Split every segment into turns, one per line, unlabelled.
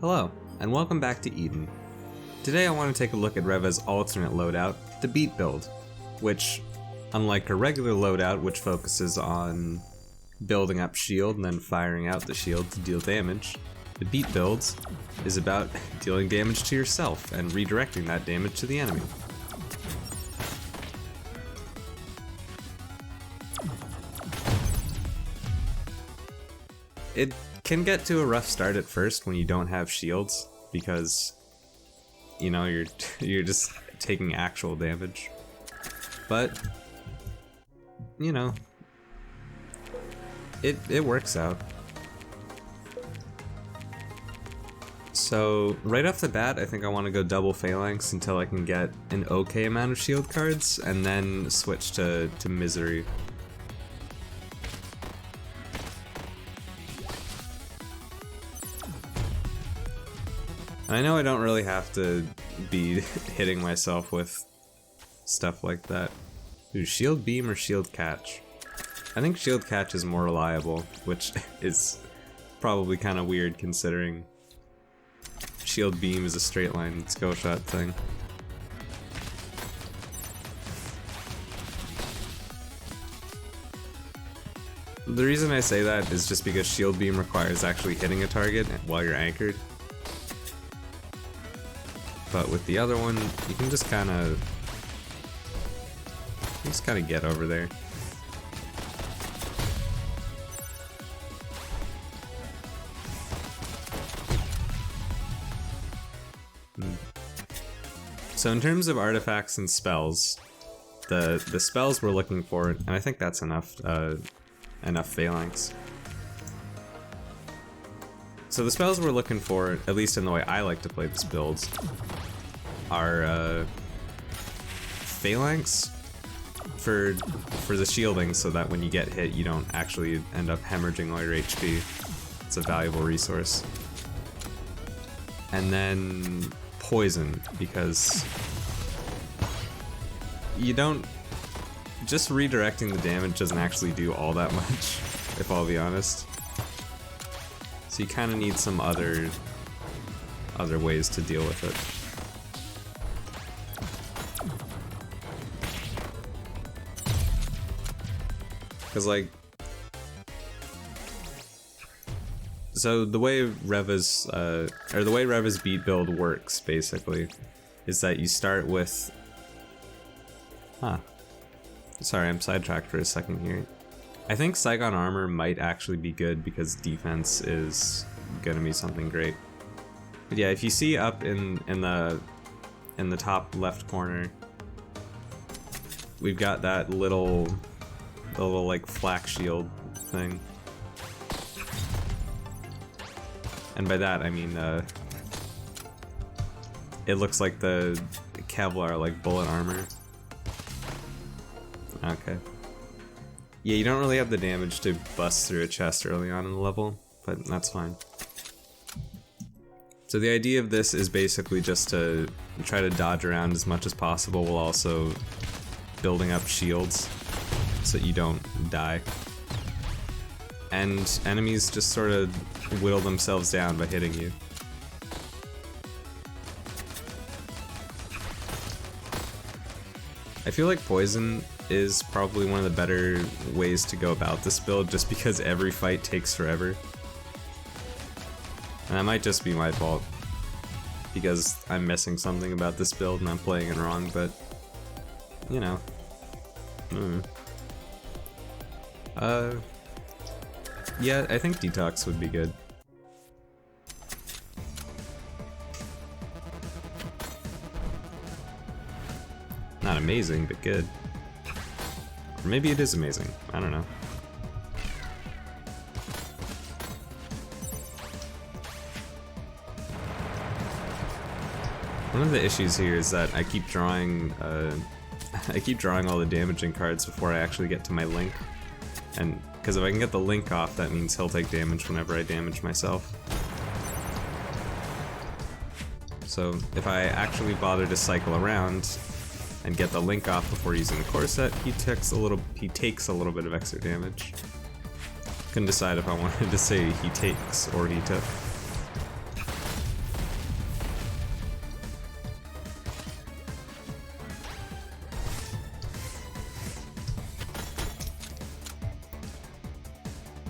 Hello, and welcome back to Eden. Today I want to take a look at Reva's alternate loadout, the beat build, which, unlike a regular loadout which focuses on building up shield and then firing out the shield to deal damage, the beat build is about dealing damage to yourself and redirecting that damage to the enemy. It can get to a rough start at first when you don't have shields, because you know you're just taking actual damage. But you know, it works out. So right off the bat, I think I want to go double phalanx until I can get an okay amount of shield cards, and then switch to misery. I know I don't really have to be hitting myself with stuff like that. Ooh, shield beam or shield catch? I think shield catch is more reliable, which is probably kind of weird considering shield beam is a straight line skill shot thing. The reason I say that is just because shield beam requires actually hitting a target while you're anchored. But with the other one, you can just kind of get over there. So in terms of artifacts and spells, the spells we're looking for, and I think that's enough phalanx. So the spells we're looking for, at least in the way I like to play this build, are phalanx for the shielding, so that when you get hit you don't actually end up hemorrhaging all your HP. It's a valuable resource. And then poison, because you don't... just redirecting the damage doesn't actually do all that much, if I'll be honest. So you kind of need some other ways to deal with it. Because so the way Reva's beat build works basically is that you start with sorry, I'm sidetracked for a second here. I think Saigon armor might actually be good because defense is gonna be something great. But yeah, if you see up in the top left corner, we've got that little like flak shield thing. And by that I mean it looks like the Kevlar, like bullet armor. Okay. Yeah, you don't really have the damage to bust through a chest early on in the level, but that's fine. So the idea of this is basically just to try to dodge around as much as possible while also building up shields so that you don't die. And enemies just sort of whittle themselves down by hitting you. I feel like poison is probably one of the better ways to go about this build, just because every fight takes forever. And that might just be my fault, because I'm missing something about this build and I'm playing it wrong, but you know. Yeah, I think detox would be good. Not amazing, but good. Or maybe it is amazing. I don't know. One of the issues here is that I keep drawing all the damaging cards before I actually get to my link. And because if I can get the link off, that means he'll take damage whenever I damage myself. So if I actually bother to cycle around and get the link off before using the core set, he takes a little bit of extra damage. Couldn't decide if I wanted to say he takes or he took.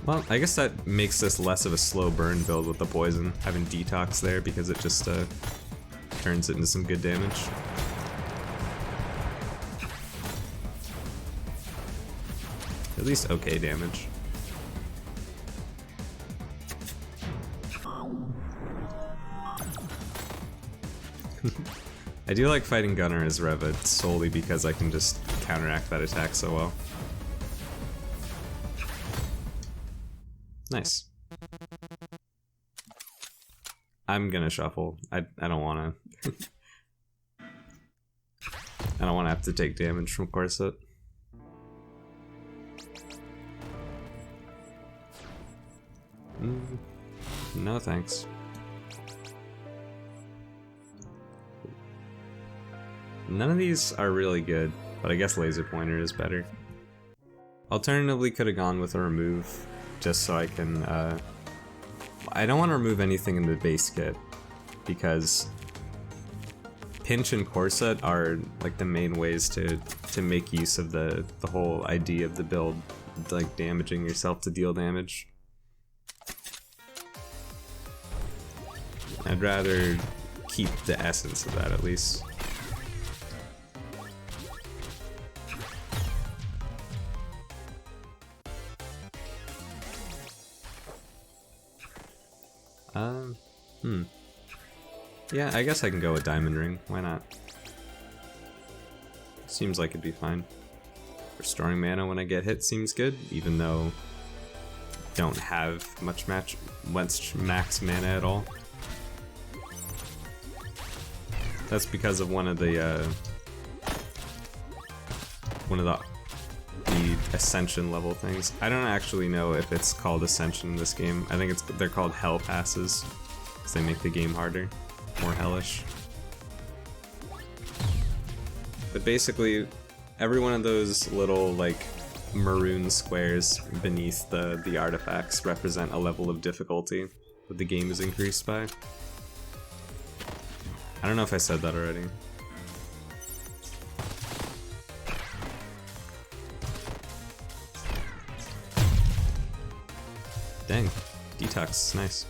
Well, I guess that makes this less of a slow burn build with the poison, having detox there, because it just turns it into some good damage. At least okay damage. I do like fighting Gunner as Reva solely because I can just counteract that attack so well. Nice. I'm gonna shuffle. I don't wanna I don't wanna have to take damage from Corset. No thanks. None of these are really good, but I guess Laser Pointer is better. Alternatively, could have gone with a remove, just so I can, I don't want to remove anything in the base kit, because Pinch and Corset are like the main ways to make use of the whole idea of the build, like damaging yourself to deal damage. I'd rather keep the essence of that at least. Yeah, I guess I can go with Diamond Ring. Why not? Seems like it'd be fine. Restoring mana when I get hit seems good, even though I don't have much max mana at all. That's because of one of the Ascension level things. I don't actually know if it's called Ascension in this game. I think they're called Hell Passes, because they make the game harder, more hellish. But basically, every one of those little like maroon squares beneath the artifacts represent a level of difficulty that the game is increased by. I don't know if I said that already. Dang, detox, nice.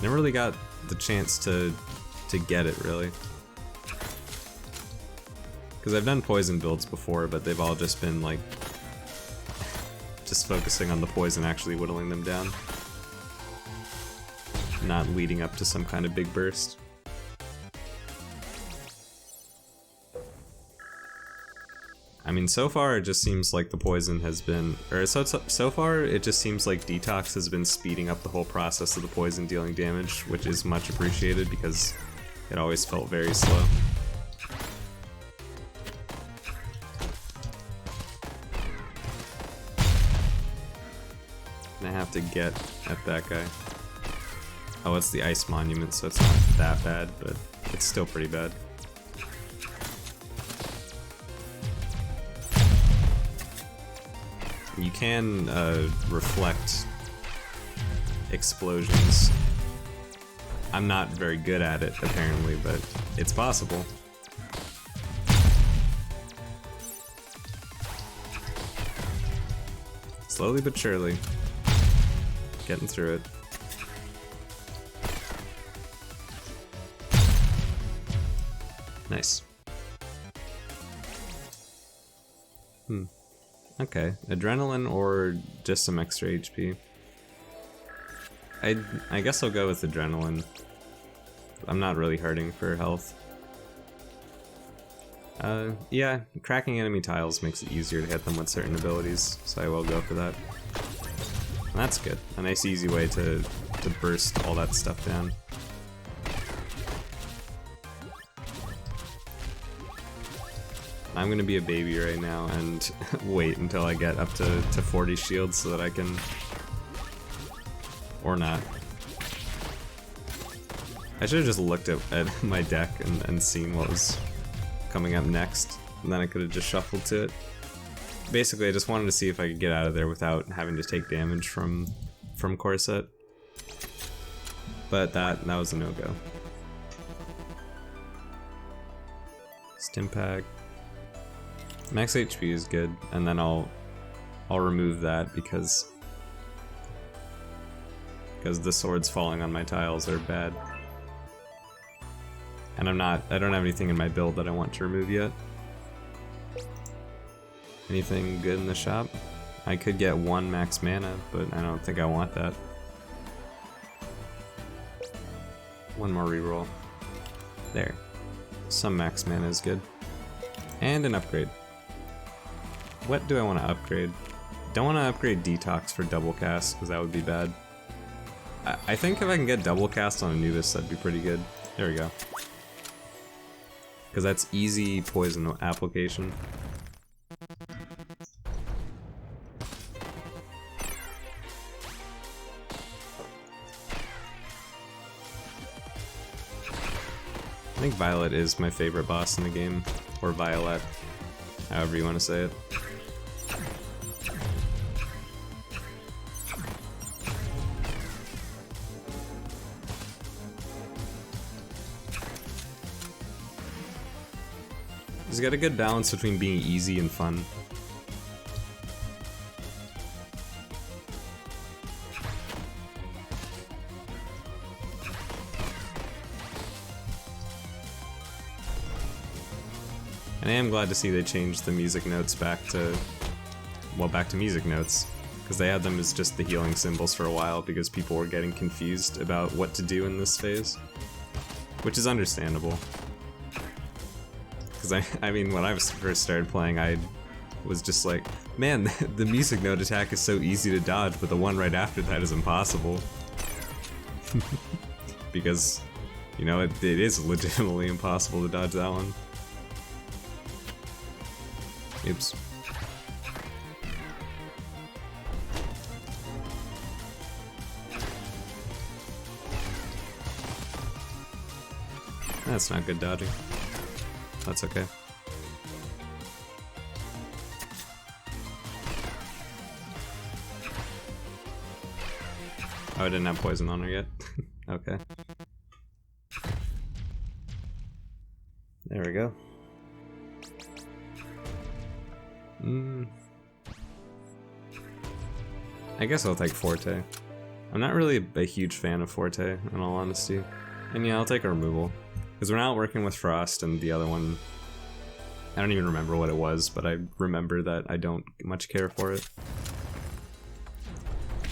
Never really got the chance to get it, really. Because I've done poison builds before, but they've all just been like just focusing on the poison actually whittling them down, not leading up to some kind of big burst. I mean, so far it just seems like the poison has been, or so far it just seems like detox has been speeding up the whole process of the poison dealing damage, which is much appreciated because it always felt very slow. And I have to get at that guy. Oh, it's the ice monument, so it's not that bad, but it's still pretty bad. You can reflect explosions. I'm not very good at it, apparently, but it's possible. Slowly but surely. Getting through it. Nice. Okay, adrenaline or just some extra HP? I guess I'll go with adrenaline. I'm not really hurting for health. Yeah, cracking enemy tiles makes it easier to hit them with certain abilities, so I will go for that. And that's good. A nice easy way to burst all that stuff down. I'm gonna be a baby right now and wait until I get up to 40 shields so that I can... or not. I should have just looked at my deck and seen what was coming up next, and then I could have just shuffled to it. Basically, I just wanted to see if I could get out of there without having to take damage from Corset. But that was a no-go. Stimpag. Max HP is good, and then I'll remove that because because the swords falling on my tiles are bad. And I don't have anything in my build that I want to remove yet. Anything good in the shop? I could get 1 max mana, but I don't think I want that. 1 more reroll. There. Some max mana is good. And an upgrade. What do I want to upgrade? Don't want to upgrade Detox for double cast, because that would be bad. I think if I can get double cast on Anubis, that'd be pretty good. There we go. Because that's easy poison application. I think Violet is my favorite boss in the game, or Violet, however you want to say it. He's got a good balance between being easy and fun. And I am glad to see they changed the music notes back to, well, back to music notes. Because they had them as just the healing symbols for a while because people were getting confused about what to do in this phase. Which is understandable. Because I mean, when I first started playing, I was just like, man, the music note attack is so easy to dodge, but the one right after that is impossible. Because, you know, it is legitimately impossible to dodge that one. Oops. That's not good dodging. That's okay. Oh, I didn't have poison on her yet. Okay. There we go. I guess I'll take Forte. I'm not really a huge fan of Forte, in all honesty. And yeah, I'll take a removal. Because we're not working with Frost, and the other one, I don't even remember what it was, but I remember that I don't much care for it.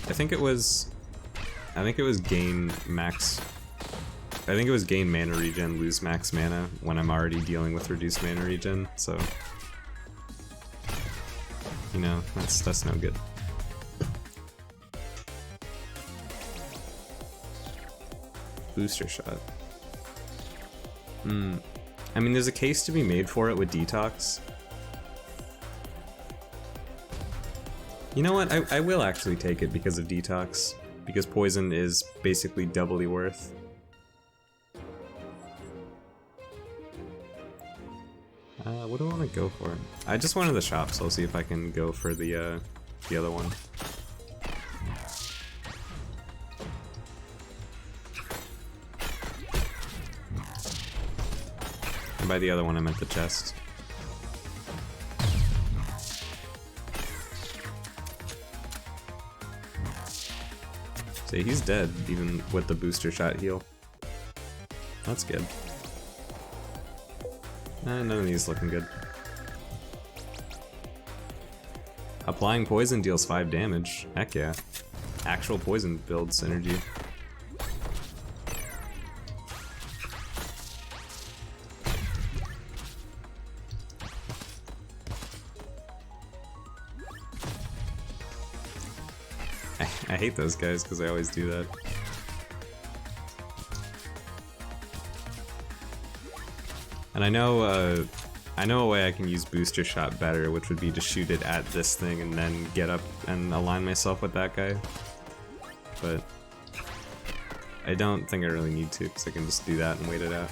I think it was gain max. I think it was gain mana regen, lose max mana when I'm already dealing with reduced mana regen, so you know, that's no good. Booster shot. I mean, there's a case to be made for it with Detox. You know what? I will actually take it because of Detox. Because poison is basically doubly worth. What do I want to go for? I just wanted the shop, so I'll see if I can go for the other one. And by the other one, I meant the chest. See, he's dead, even with the booster shot heal. That's good. None of these looking good. Applying poison deals 5 damage. Heck yeah. Actual poison builds synergy. I hate those guys because I always do that. And I know a way I can use booster shot better, which would be to shoot it at this thing and then get up and align myself with that guy. But I don't think I really need to, because I can just do that and wait it out.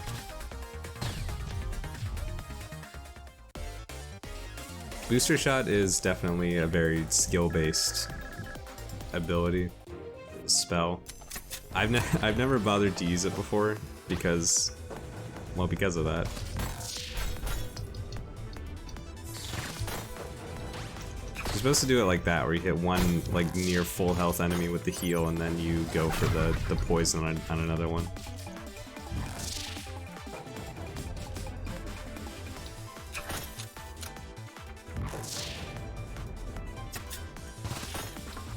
Booster shot is definitely a very skill-based ability, spell. I've never bothered to use it before because, well, because of that. supposed to do it like that, where you hit one like near full health enemy with the heal, and then you go for the poison on another one.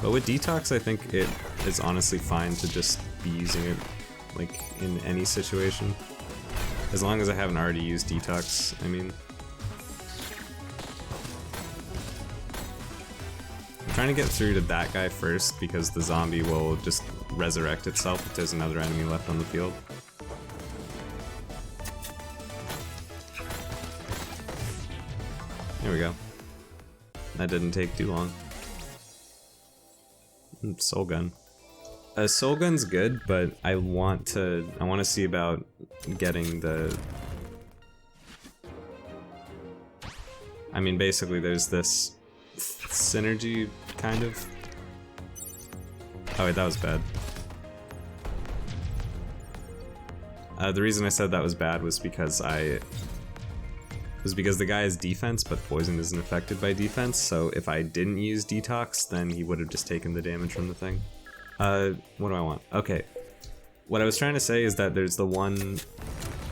But with detox, I think it is honestly fine to just be using it like in any situation, as long as I haven't already used detox. I mean. I'm trying to get through to that guy first because the zombie will just resurrect itself if there's another enemy left on the field. There we go. That didn't take too long. Soul gun. A soul gun's good, but I want to see about getting the. I mean, basically, there's this synergy, kind of. Oh wait, that was bad. The reason I said that was bad was because the guy has defense, but poison isn't affected by defense, so if I didn't use detox, then he would have just taken the damage from the thing. What do I want? Okay. What I was trying to say is that there's the one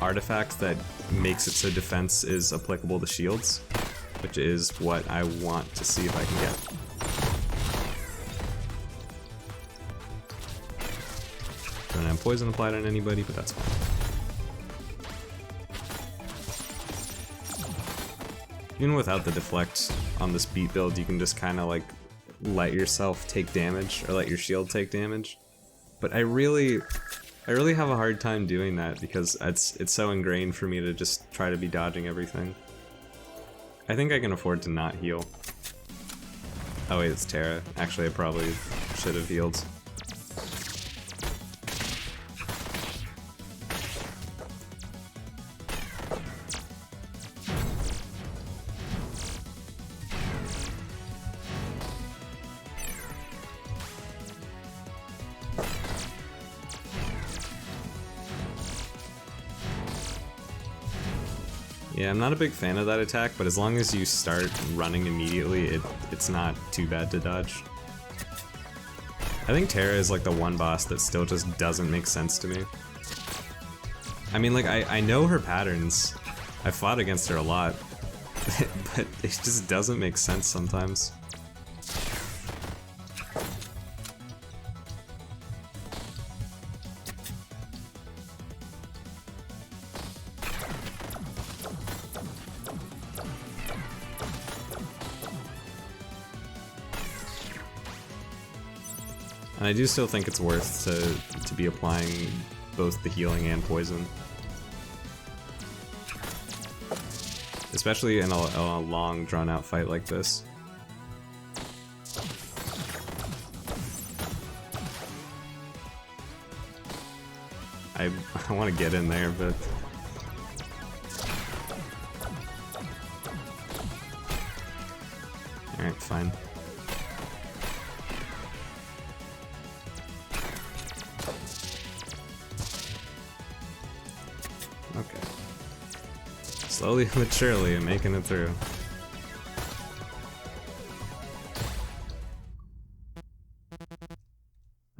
artifact that makes it so defense is applicable to shields, which is what I want to see if I can get. Don't have poison applied on anybody, but that's fine. Even without the deflect on this beat build, you can just kind of like let yourself take damage or let your shield take damage. But I really have a hard time doing that because it's so ingrained for me to just try to be dodging everything. I think I can afford to not heal. Oh wait, it's Terra. Actually, I probably should have healed. Yeah, I'm not a big fan of that attack, but as long as you start running immediately, it's not too bad to dodge. I think Terra is like the one boss that still just doesn't make sense to me. I mean, like, I know her patterns. I've fought against her a lot, but it just doesn't make sense sometimes. And I do still think it's worth to be applying both the healing and poison. Especially in a long, drawn-out fight like this. I want to get in there, but... Alright, fine. Okay. Slowly but surely, I'm making it through.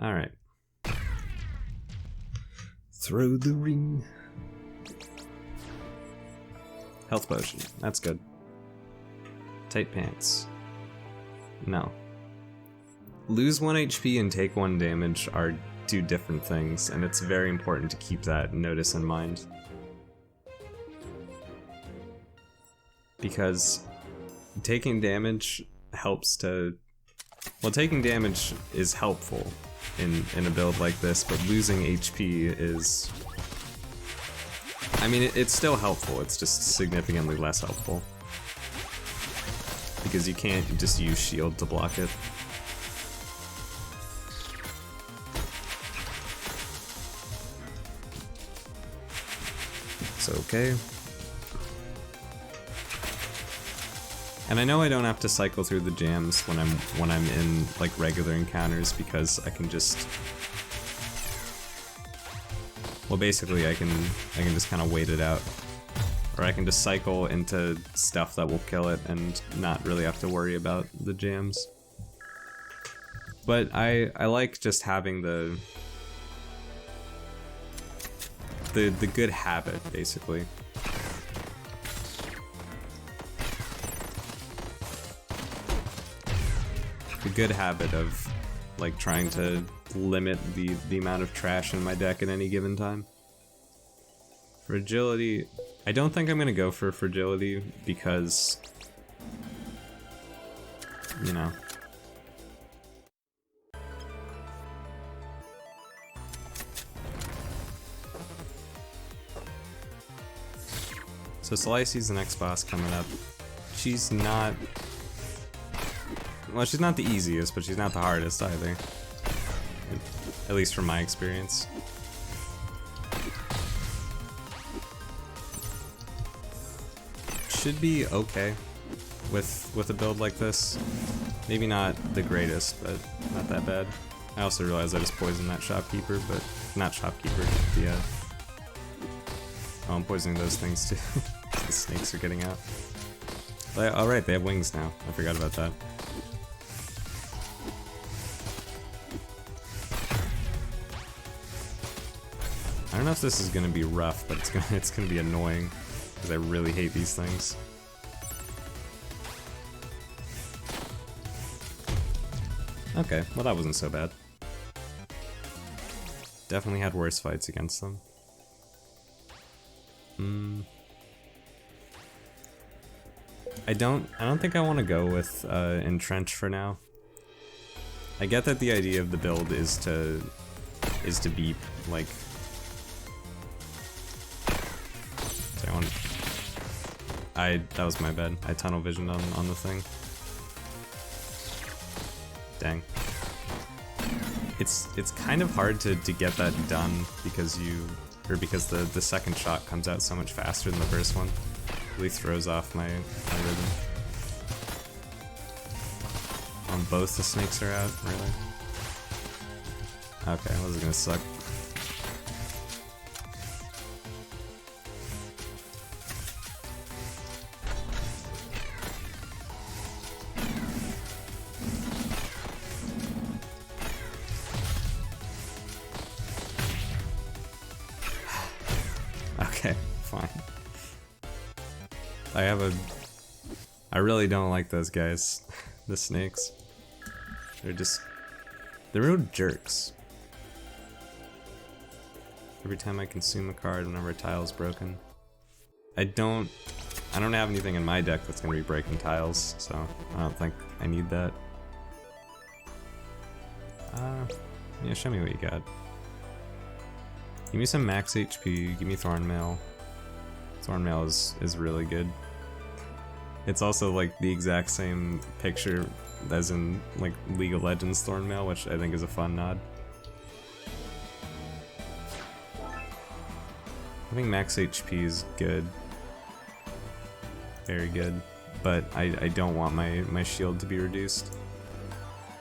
Alright. Throw the ring. Health potion. That's good. Tight pants. No. Lose 1 HP and take 1 damage are two different things, and it's very important to keep that notice in mind. Because taking damage helps to... Well, taking damage is helpful in a build like this, but losing HP is... I mean, it's still helpful, it's just significantly less helpful. Because you can't just use shield to block it. It's okay. And I know I don't have to cycle through the jams when I'm in like regular encounters because I can just... Well, basically I can just kind of wait it out. Or I can just cycle into stuff that will kill it and not really have to worry about the jams. But I like just having the good habit, basically. The good habit of like trying to limit the amount of trash in my deck at any given time. Fragility, I don't think I'm gonna go for fragility because, you know. So Slicey's the next boss coming up. She's not... Well, she's not the easiest, but she's not the hardest either. At least from my experience. Should be okay with a build like this. Maybe not the greatest, but not that bad. I also realized I just poisoned that shopkeeper, but not shopkeeper, the oh, I'm poisoning those things too. The snakes are getting out. Alright, they have wings now. I forgot about that. I don't know if this is gonna be rough, but it's gonna be annoying because I really hate these things. Okay, well that wasn't so bad. Definitely had worse fights against them. I don't think I want to go with Entrench for now. I get that the idea of the build is to be like. That was my bad. I tunnel visioned on the thing. Dang. It's kind of hard to get that done because because the second shot comes out so much faster than the first one. Really throws off my rhythm. Both the snakes are out, really? Okay, this is gonna suck. Okay, fine. I really don't like those guys. The snakes. They're real jerks. Every time I consume a card, whenever a tile is broken. I don't have anything in my deck that's gonna be breaking tiles, so I don't think I need that. Yeah, show me what you got. Give me some max HP, give me Thornmail. Thornmail is really good. It's also like the exact same picture as in like League of Legends Thornmail, which I think is a fun nod. I think max HP is good. Very good. But I don't want my shield to be reduced.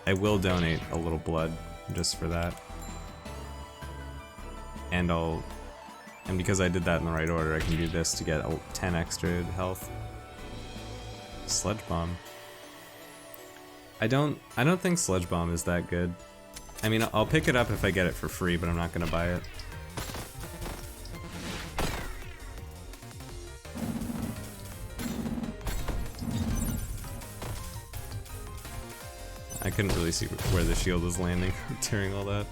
I will donate a little blood just for that. And because I did that in the right order, I can do this to get 10 extra health. Sludge Bomb. I don't think Sludge Bomb is that good. I mean, I'll pick it up if I get it for free, but I'm not gonna buy it. I couldn't really see where the shield was landing during all that.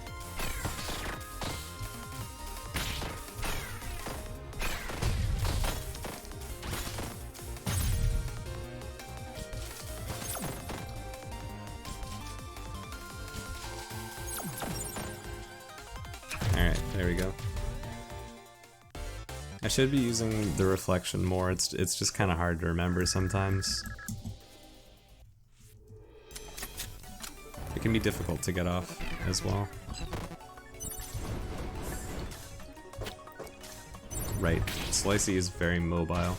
Alright, there we go. I should be using the reflection more, it's just kind of hard to remember sometimes. It can be difficult to get off as well. Right, Slicey is very mobile.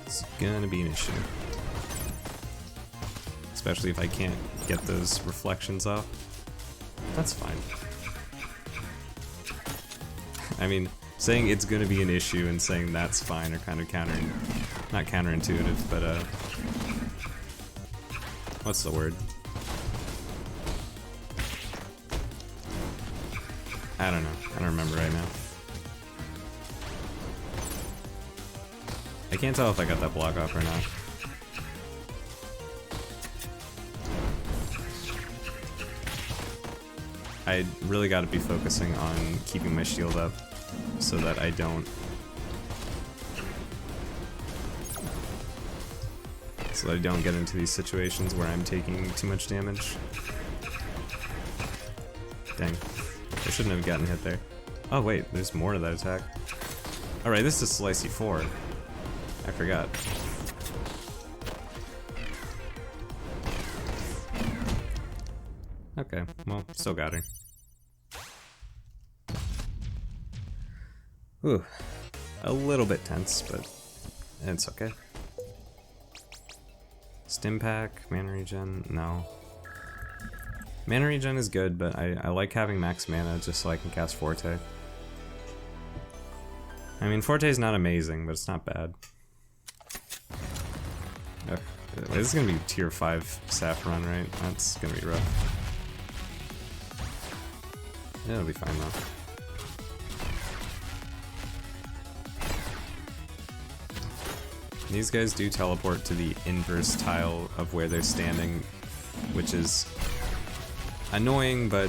It's gonna be an issue. especially if I can't get those reflections off. That's fine. I mean, saying it's gonna be an issue and saying that's fine are kind of not counterintuitive, but what's the word? I don't know. I don't remember right now. I can't tell if I got that block off or not. I really got to be focusing on keeping my shield up so that I don't get into these situations where I'm taking too much damage. Dang. I shouldn't have gotten hit there. Oh wait, there's more to that attack. Alright, this is Slicey 4. I forgot. Okay, well, still got her. Ooh, a little bit tense, but it's okay. Stim pack, mana regen, no. Mana regen is good, but I like having max mana just so I can cast Forte. I mean, Forte is not amazing, but it's not bad. Ugh, this is gonna be tier 5 Saffron, right? That's gonna be rough. Yeah, it'll be fine though. These guys do teleport to the inverse tile of where they're standing, which is annoying, but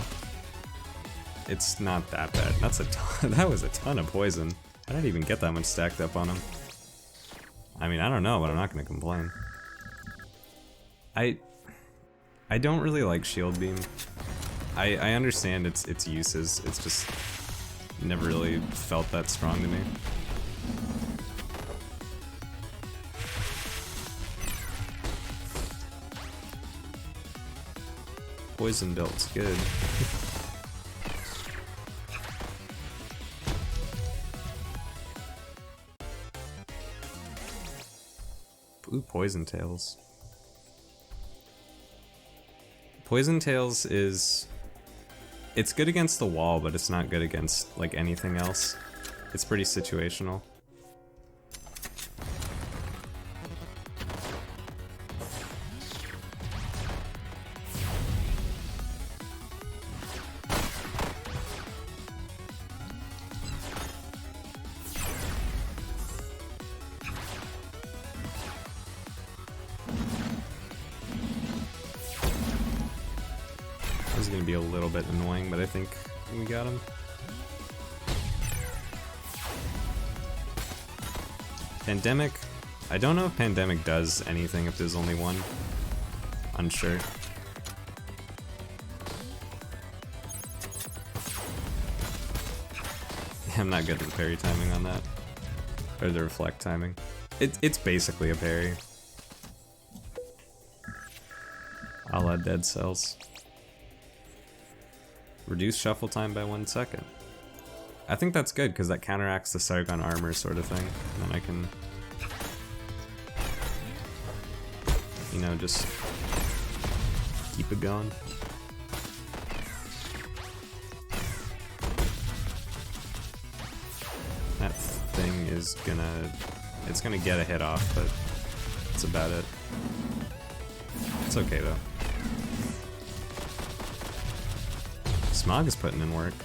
it's not that bad. That's a ton, that was a ton of poison. I didn't even get that much stacked up on him. I mean, I don't know, but I'm not gonna complain. I don't really like Shield Beam. I understand its uses, it's just never really felt that strong to me. Poison belt's good. Ooh, Poison Tails. Poison Tails is... it's good against the wall, but it's not good against, like, anything else. It's pretty situational. This is gonna be a little bit annoying, but I think we got him. Pandemic. I don't know if Pandemic does anything if there's only one. Unsure. I'm not good at the parry timing on that. Or the reflect timing. It's basically a parry. A la Dead Cells. Reduce shuffle time by 1 second. I think that's good because that counteracts the Sargon armor sort of thing. And then I can, you know, just keep it going. That thing is it's gonna get a hit off, but that's about it. It's okay though. Smog is putting in work.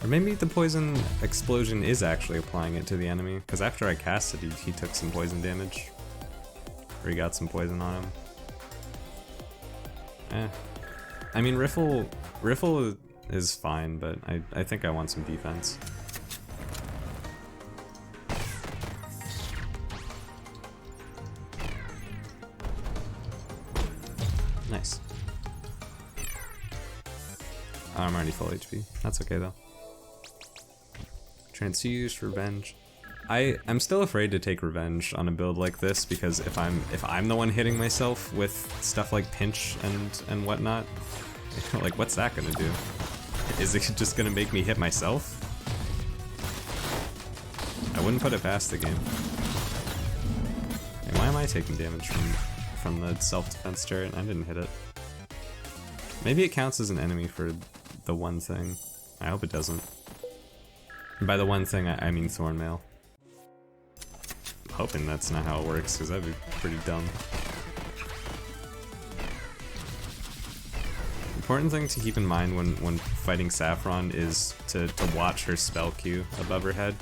Or maybe the poison explosion is actually applying it to the enemy, because after I cast it, he took some poison damage. Or he got some poison on him. I mean, Riffle is fine, but I think I want some defense. Nice. Oh, I'm already full HP. That's okay though. Transfuse, Revenge. I'm still afraid to take revenge on a build like this because if I'm the one hitting myself with stuff like pinch and whatnot, like what's that gonna do? Is it just gonna make me hit myself? I wouldn't put it past the game. Hey, why am I taking damage from the self-defense turret? I didn't hit it. Maybe it counts as an enemy for the one thing. I hope it doesn't. And by the one thing, I mean Thornmail. I'm hoping that's not how it works, because that'd be pretty dumb. Important thing to keep in mind when fighting Saffron is to watch her spell queue above her head,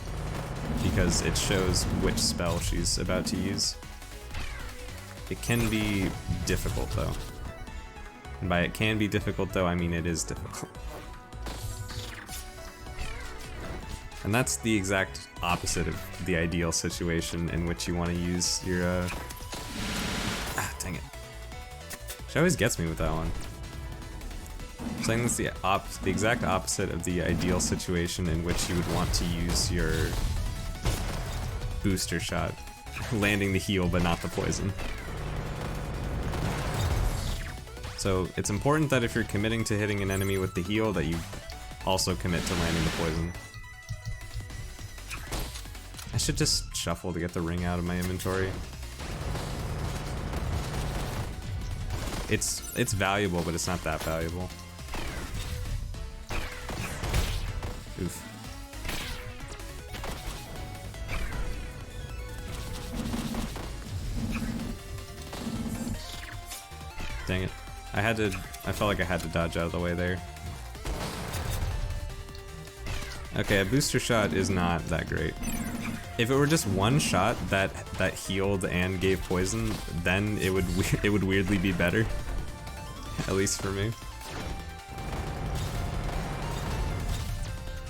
because it shows which spell she's about to use. It can be difficult though. And by it can be difficult though, I mean it is difficult. And that's the exact opposite of the ideal situation in which you want to use your, dang it. She always gets me with that one. I'm saying that's the exact opposite of the ideal situation in which you would want to use your booster shot, landing the heal but not the poison. So it's important that if you're committing to hitting an enemy with the heal that you also commit to landing the poison. I should just shuffle to get the ring out of my inventory. It's valuable, but it's not that valuable. Oof. Dang it. I felt like I had to dodge out of the way there. Okay, a booster shot is not that great. If it were just one shot that healed and gave poison, then it would weirdly be better. At least for me.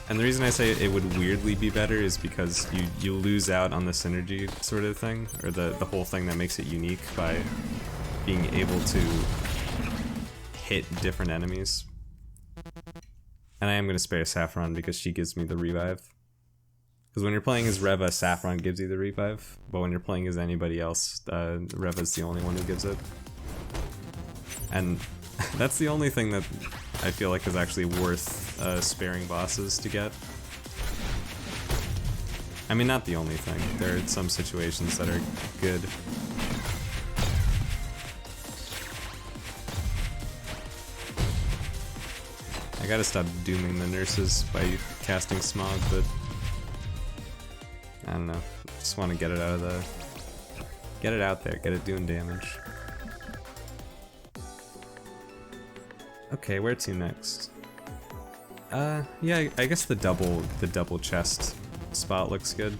And the reason I say it would weirdly be better is because you lose out on the synergy sort of thing, or the whole thing that makes it unique by being able to hit different enemies. And I am going to spare Saffron because she gives me the revive. Because when you're playing as Reva, Saffron gives you the revive, but when you're playing as anybody else, Reva's the only one who gives it. And that's the only thing that I feel like is actually worth sparing bosses to get. I mean, not the only thing. There are some situations that are good. I gotta stop dooming the nurses by casting smog, but I don't know. I just want to get it out of the... Get it out there, get it doing damage. Okay, where to next? Yeah, I guess the double chest spot looks good.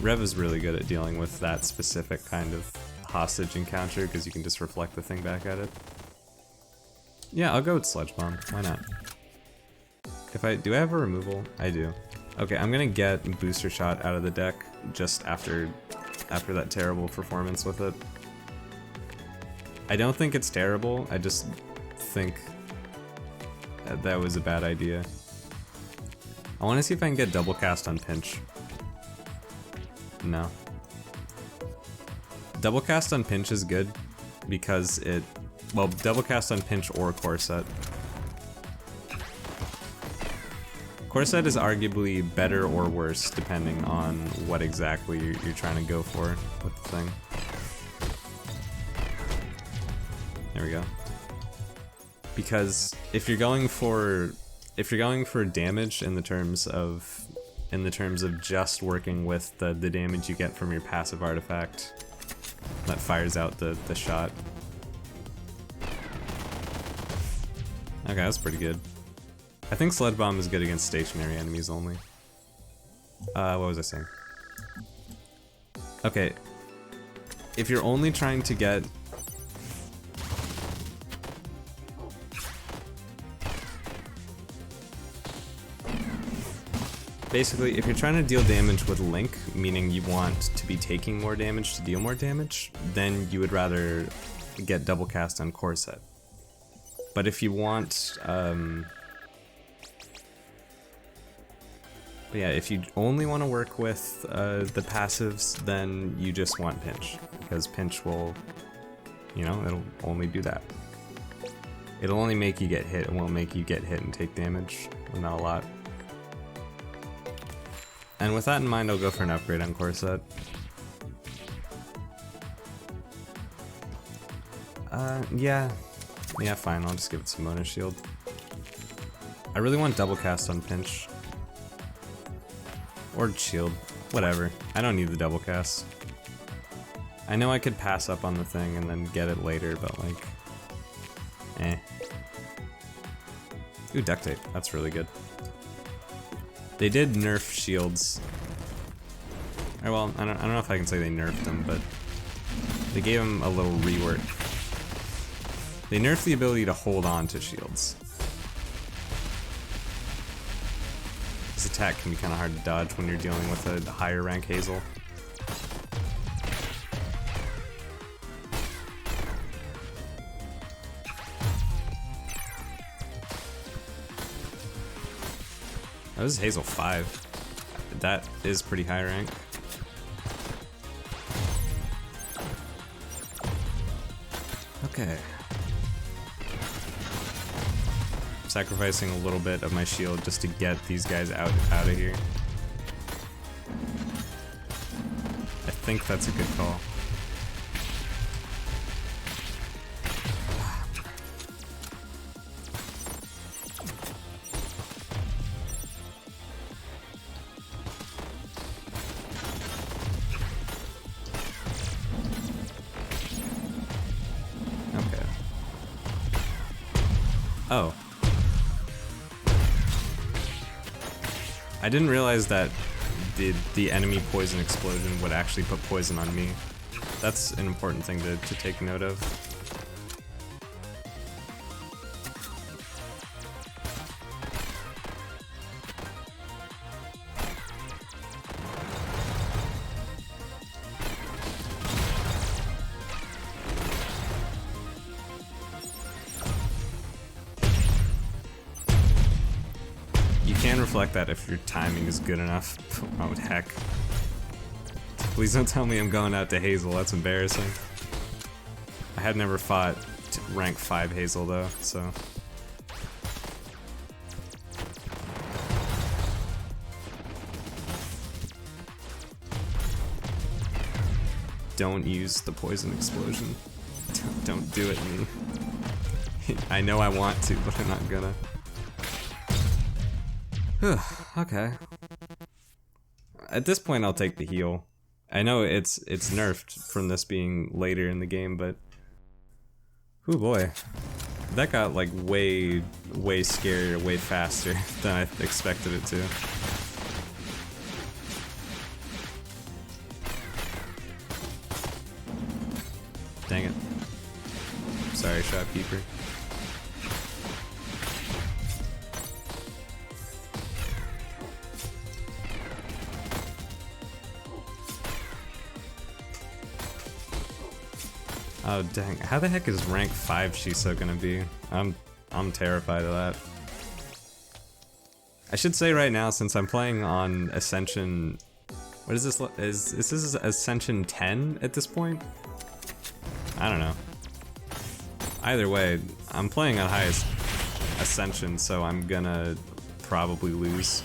Reva's really good at dealing with that specific kind of hostage encounter because you can just reflect the thing back at it. Yeah, I'll go with Sludge Bomb. Why not? Do I have a removal? I do. Okay, I'm gonna get Booster Shot out of the deck just after that terrible performance with it. I don't think it's terrible, I just think that was a bad idea. I want to see if I can get double cast on Pinch. No. Double cast on Pinch is good because well, double cast on Pinch or Corset. Corset is arguably better or worse depending on what exactly you're trying to go for with the thing. There we go. Because if you're going for damage in the terms of just working with the damage you get from your passive artifact that fires out the shot. Okay, that's pretty good. I think Sludge Bomb is good against stationary enemies only. What was I saying? Okay. If you're only trying to get... Basically, if you're trying to deal damage with Link, meaning you want to be taking more damage to deal more damage, then you would rather get double cast on Corset. But if you want But yeah, if you only want to work with the passives, then you just want pinch, because pinch will, you know, it'll only do that. It'll only make you get hit, it won't make you get hit and take damage, well, not a lot. And with that in mind, I'll go for an upgrade on Corset. Yeah, fine, I'll just give it some bonus shield. I really want double cast on pinch. Or shield, whatever. I don't need the double cast. I know I could pass up on the thing and then get it later, but like, eh. Ooh, duct tape, that's really good. They did nerf shields. Or well, I don't know if I can say they nerfed them, but they gave them a little rework. They nerfed the ability to hold on to shields. This attack can be kind of hard to dodge when you're dealing with a higher rank Hazel. Oh, this is Hazel 5. That is pretty high rank. Okay. Sacrificing a little bit of my shield just to get these guys out of here. I think that's a good call. Okay. Oh. I didn't realize that the enemy poison explosion would actually put poison on me. That's an important thing to take note of. Can reflect that if your timing is good enough. Oh heck. Please don't tell me I'm going out to Hazel, that's embarrassing. I had never fought rank 5 Hazel though, so. Don't use the poison explosion. Don't do it, me. I know I want to, but I'm not gonna. Okay. At this point, I'll take the heal. I know it's nerfed from this being later in the game, but oh boy, that got like way scarier, way faster than I expected it to. Dang it. Sorry, shopkeeper. Oh dang, how the heck is rank 5 Shiso gonna be? I'm terrified of that. I should say right now, since I'm playing on Ascension... What is this? Is this Ascension 10 at this point? I don't know. Either way, I'm playing on highest Ascension, so I'm gonna probably lose.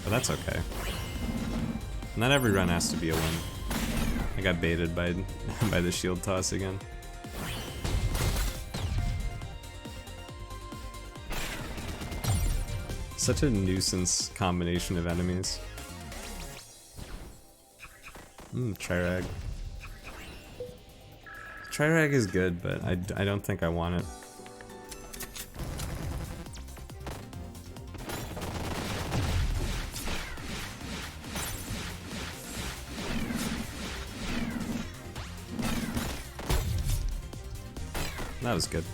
But that's okay. Not every run has to be a win. I got baited by the shield toss again. Such a nuisance combination of enemies. Trirag. Trirag is good, but I don't think I want it. That was good.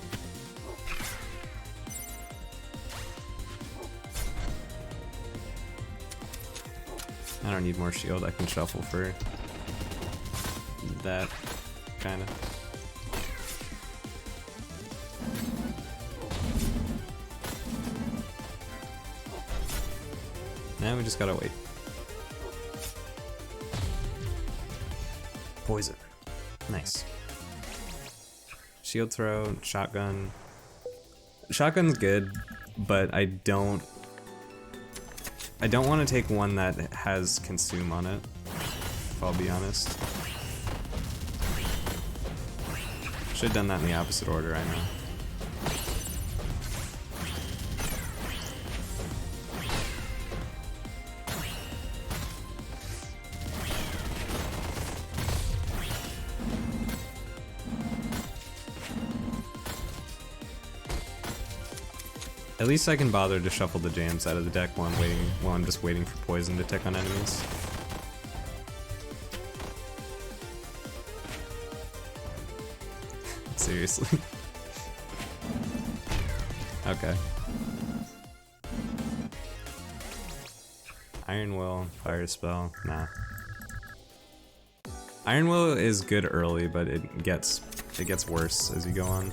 I don't need more shield, I can shuffle for that, kinda. Now we just gotta wait. Poison. Nice. Shield throw, shotgun. Shotgun's good, but I don't want to take one that has consume on it, if I'll be honest. Should've done that in the opposite order, I know. At least I can bother to shuffle the jams out of the deck while I'm just waiting for poison to tick on enemies. Seriously. Okay. Iron Will, Fire Spell, nah. Iron Will is good early, but it gets worse as you go on.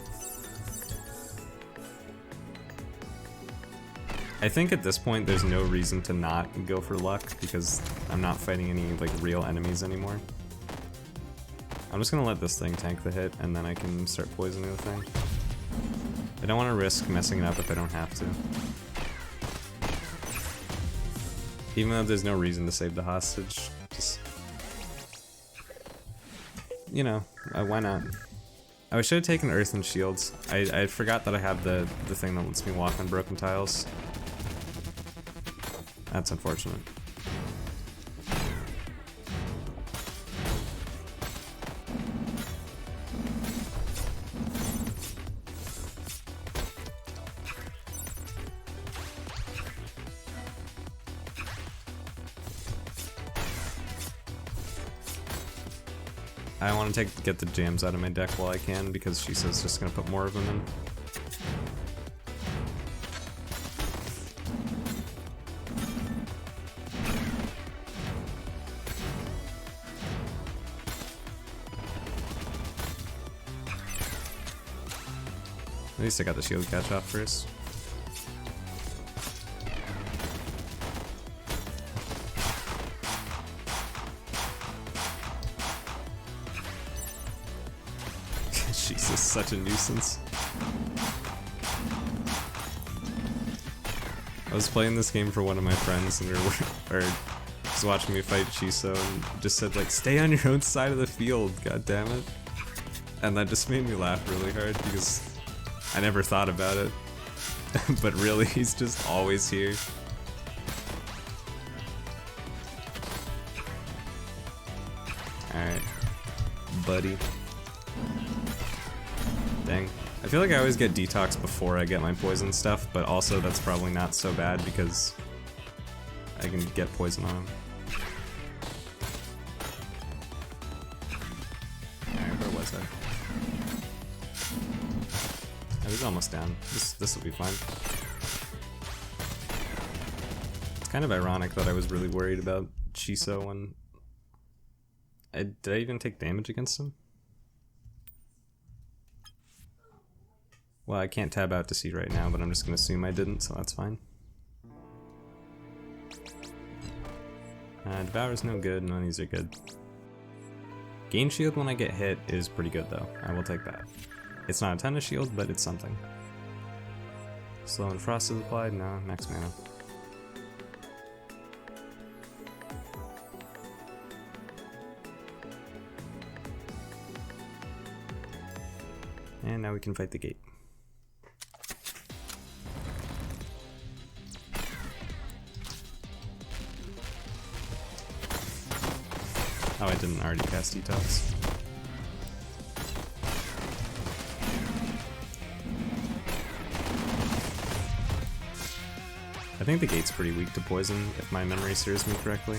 I think at this point there's no reason to not go for luck because I'm not fighting any like real enemies anymore. I'm just gonna let this thing tank the hit and then I can start poisoning the thing. I don't want to risk messing it up if I don't have to. Even though there's no reason to save the hostage, just... You know, why not? I should have taken Earth and Shields. I forgot that I have the thing that lets me walk on broken tiles. That's unfortunate. I want to get the jams out of my deck while I can because she says just gonna put more of them in. At least I got the shield catch off first. Jesus, such a nuisance. I was playing this game for one of my friends and was watching me fight Chiso and just said like, stay on your own side of the field, god damn it. And that just made me laugh really hard because I never thought about it, but really, he's just always here. Alright, buddy. Dang. I feel like I always get detox before I get my poison stuff, but also that's probably not so bad because I can get poison on him. Alright, where was I? I was almost down. This will be fine. It's kind of ironic that I was really worried about Chiso when... did I even take damage against him? Well, I can't tab out to see right now, but I'm just gonna assume I didn't, so that's fine. Devour's no good, none of these are good. Gain shield when I get hit is pretty good though, I will take that. It's not a ton of shield, but it's something. Slow and Frost is applied? No, max mana. And now we can fight the gate. Oh, I didn't already cast Detox. I think the gate's pretty weak to poison, if my memory serves me correctly.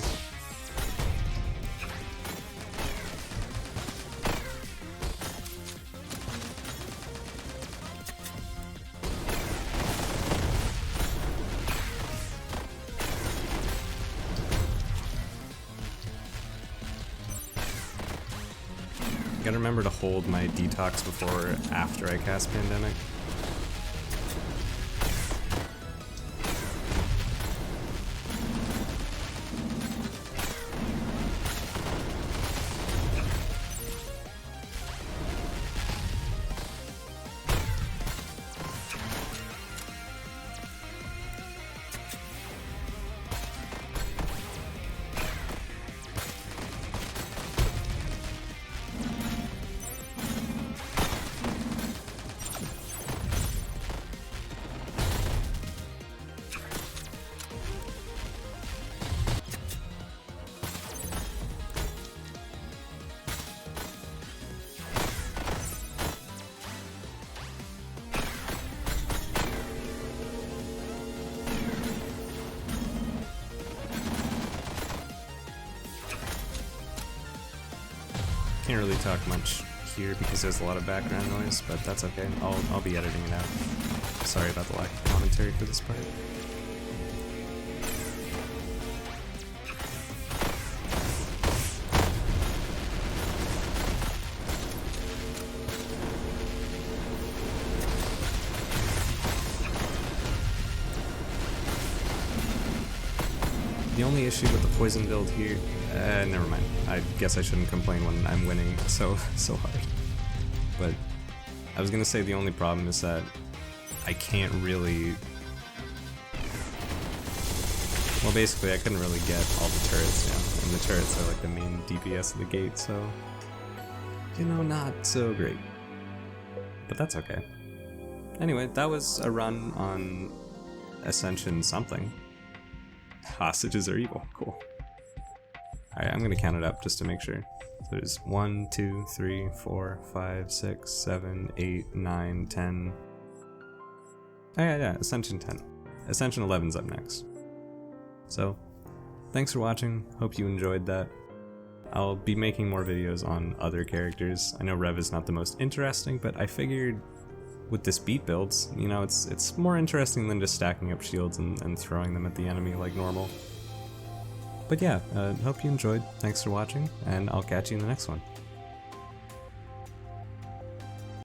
Gotta remember to hold my detox before or after I cast Pandemic. can't really talk much here because there's a lot of background noise, but that's okay. I'll be editing it out. Sorry about the lack of commentary for this part. The only issue with the poison build here, never mind. I guess I shouldn't complain when I'm winning so hard. But I was gonna say the only problem is that I can't really... Well, basically I couldn't really get all the turrets down, and the turrets are like the main DPS of the gate, so... You know, not so great. But that's okay. Anyway, that was a run on Ascension something. Hostages are evil. Cool. Alright, I'm gonna count it up just to make sure. So there's 1, 2, 3, 4, 5, 6, 7, 8, 9, 10. Oh yeah, Ascension 10. Ascension 11's up next. So, thanks for watching. Hope you enjoyed that. I'll be making more videos on other characters. I know Reva is not the most interesting, but I figured with this beat builds, you know, it's more interesting than just stacking up shields and throwing them at the enemy like normal. But yeah, hope you enjoyed, thanks for watching, and I'll catch you in the next one.